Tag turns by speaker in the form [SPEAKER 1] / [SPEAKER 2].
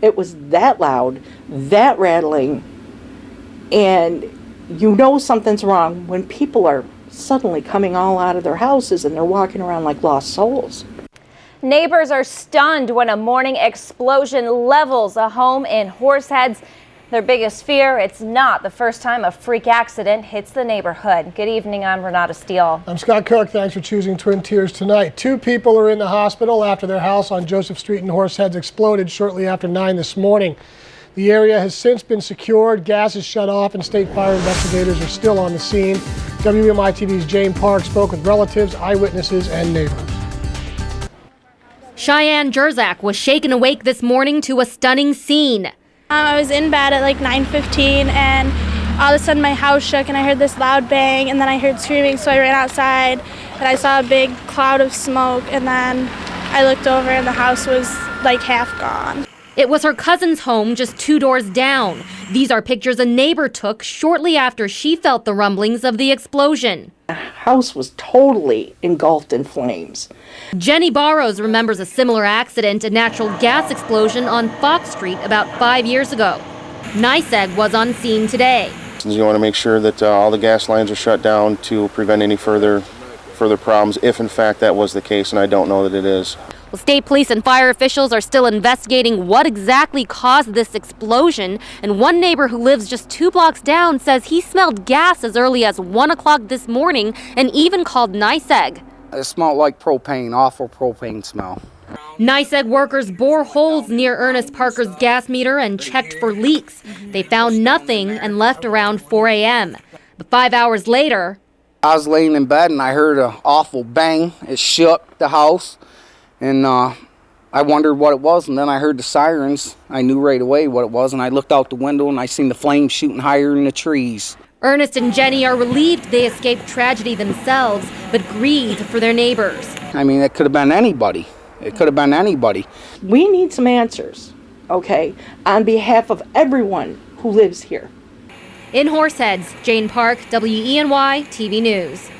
[SPEAKER 1] It was that loud, that rattling, and you know something's wrong when people are suddenly coming all out of their houses and they're walking around like lost souls.
[SPEAKER 2] Neighbors are stunned when a morning explosion levels a home in Horseheads. Their biggest fear, it's not the first time a freak accident hits the neighborhood. Good evening, I'm Renata Steele.
[SPEAKER 3] I'm Scott Cook. Thanks for choosing Twin Tiers tonight. 2 people are in the hospital after their house on Joseph Street in Horseheads exploded shortly after 9 this morning. The area has since been secured, gas is shut off, and state fire investigators are still on the scene. WENY-TV's Jane Park spoke with relatives, eyewitnesses, and neighbors.
[SPEAKER 4] Cheyenne Jerzak was shaken awake this morning to a stunning scene.
[SPEAKER 5] I was in bed at like 9:15 and all of a sudden my house shook and I heard this loud bang and then I heard screaming, so I ran outside and I saw a big cloud of smoke, and then I looked over and the house was like half gone.
[SPEAKER 4] It was her cousin's home just 2 doors down. These are pictures a neighbor took shortly after she felt the rumblings of the explosion.
[SPEAKER 1] The house was totally engulfed in flames.
[SPEAKER 4] Jenny Barrows remembers a similar accident, a natural gas explosion on Fox Street about 5 years ago. NYSEG was on scene today.
[SPEAKER 6] You want to make sure that all the gas lines are shut down to prevent any further problems, if in fact that was the case, and I don't know that it is.
[SPEAKER 4] Well, state police and fire officials are still investigating what exactly caused this explosion, and one neighbor who lives just 2 blocks down says he smelled gas as early as 1 o'clock this morning and even called NYSEG.
[SPEAKER 7] It smelled like propane, awful propane smell.
[SPEAKER 4] NYSEG workers bore holes near Ernest Parker's gas meter and checked for leaks. They found nothing and left around 4 a.m. But 5 hours later,
[SPEAKER 7] I was laying in bed and I heard an awful bang. It shook the house, and I wondered what it was, and then I heard the sirens. I knew right away what it was, and I looked out the window and I seen the flames shooting higher in the trees.
[SPEAKER 4] Ernest and Jenny are relieved they escaped tragedy themselves, but grieve for their neighbors.
[SPEAKER 7] I mean, it could have been anybody. It could have been anybody.
[SPEAKER 1] We need some answers, okay, on behalf of everyone who lives here.
[SPEAKER 4] In Horseheads, Jane Park, WENY-TV News.